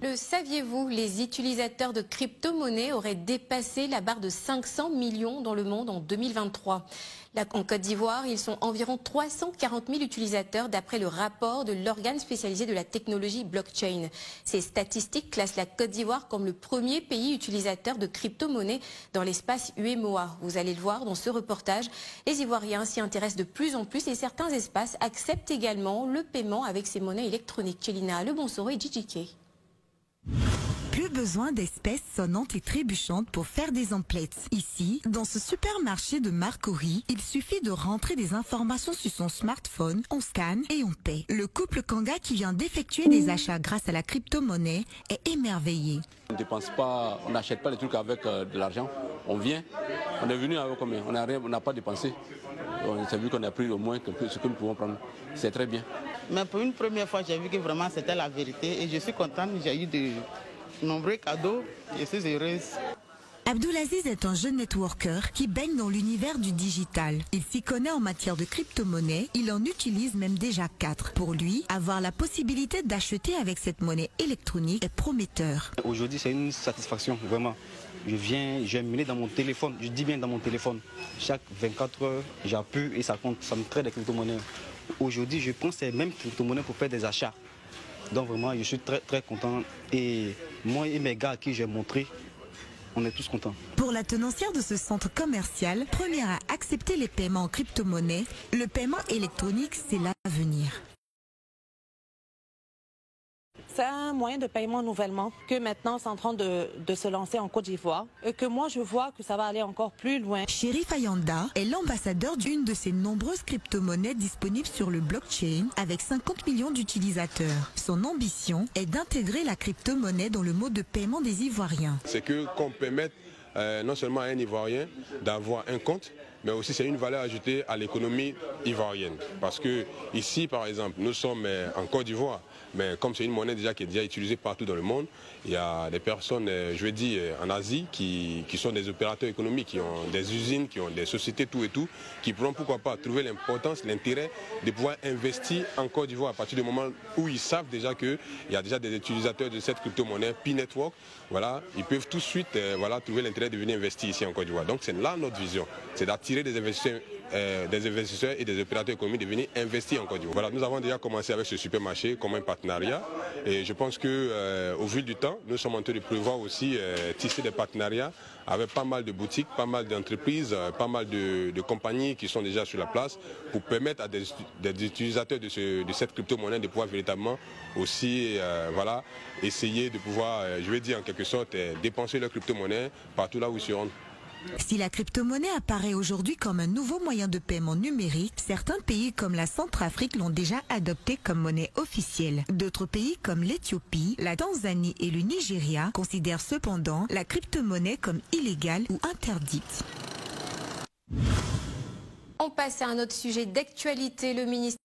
Le saviez-vous, les utilisateurs de crypto-monnaies auraient dépassé la barre de 500 millions dans le monde en 2023. En Côte d'Ivoire, ils sont environ 340 000 utilisateurs d'après le rapport de l'organe spécialisé de la technologie blockchain. Ces statistiques classent la Côte d'Ivoire comme le premier pays utilisateur de crypto-monnaies dans l'espace UEMOA. Vous allez le voir dans ce reportage. Les Ivoiriens s'y intéressent de plus en plus et certains espaces acceptent également le paiement avec ces monnaies électroniques. Chelina Lebonsoro et JJK. Plus besoin d'espèces sonnantes et trébuchantes pour faire des emplettes. Ici, dans ce supermarché de Marcory, il suffit de rentrer des informations sur son smartphone, on scanne et on paie. Le couple Kanga qui vient d'effectuer des achats grâce à la crypto-monnaie est émerveillé. On ne dépense pas, on n'achète pas les trucs avec de l'argent. On vient, on est venu avec combien? On n'a pas dépensé. On s'est vu qu'on a pris au moins ce que nous pouvons prendre. C'est très bien. Mais pour une première fois, j'ai vu que vraiment c'était la vérité et je suis contente. J'ai eu de nombreux cadeaux. Je suis heureuse. Abdoulaziz est un jeune networker qui baigne dans l'univers du digital. Il s'y connaît en matière de crypto-monnaie, il en utilise même déjà 4. Pour lui, avoir la possibilité d'acheter avec cette monnaie électronique est prometteur. Aujourd'hui, c'est une satisfaction, vraiment. Je vais mener dans mon téléphone, je dis bien dans mon téléphone. Chaque 24 heures, j'appuie et ça compte, ça me traite des crypto-monnaies. Aujourd'hui, je prends ces mêmes crypto-monnaies pour faire des achats. Donc vraiment, je suis très très content. Et moi et mes gars à qui j'ai montré, on est tous contents. Pour la tenancière de ce centre commercial, première à accepter les paiements en crypto-monnaie, le paiement électronique, c'est l'avenir. C'est un moyen de paiement nouvellement que maintenant c'est en train de se lancer en Côte d'Ivoire et que moi je vois que ça va aller encore plus loin. Chérif Ayanda est l'ambassadeur d'une de ces nombreuses crypto-monnaies disponibles sur le blockchain avec 50 millions d'utilisateurs. Son ambition est d'intégrer la crypto-monnaie dans le mode de paiement des Ivoiriens. C'est qu'on permette non seulement à un Ivoirien d'avoir un compte, mais aussi c'est une valeur ajoutée à l'économie ivoirienne. Parce que ici, par exemple, nous sommes en Côte d'Ivoire, mais comme c'est une monnaie déjà qui est déjà utilisée partout dans le monde, il y a des personnes, je veux dire, en Asie qui sont des opérateurs économiques, qui ont des usines, qui ont des sociétés, tout et tout, qui pourront pourquoi pas trouver l'importance, l'intérêt de pouvoir investir en Côte d'Ivoire à partir du moment où ils savent déjà qu'il y a déjà des utilisateurs de cette crypto-monnaie, P-Network, voilà, ils peuvent tout de suite trouver l'intérêt de venir investir ici en Côte d'Ivoire. Donc c'est là notre vision, c'est d'attirer des investisseurs et des opérateurs économiques de venir investir en Côte d'Ivoire. Voilà, nous avons déjà commencé avec ce supermarché comme un partenariat et je pense qu'au fil du temps, nous sommes en train de prévoir aussi tisser des partenariats avec pas mal de boutiques, pas mal d'entreprises, pas mal de compagnies qui sont déjà sur la place pour permettre à des utilisateurs de cette crypto-monnaie de pouvoir véritablement aussi essayer de pouvoir, je vais dire en quelque sorte, dépenser leur crypto-monnaie partout là où ils se rendent. Si la crypto-monnaie apparaît aujourd'hui comme un nouveau moyen de paiement numérique, certains pays comme la Centrafrique l'ont déjà adopté comme monnaie officielle. D'autres pays comme l'Éthiopie, la Tanzanie et le Nigeria considèrent cependant la crypto-monnaie comme illégale ou interdite. On passe à un autre sujet d'actualité. Le ministère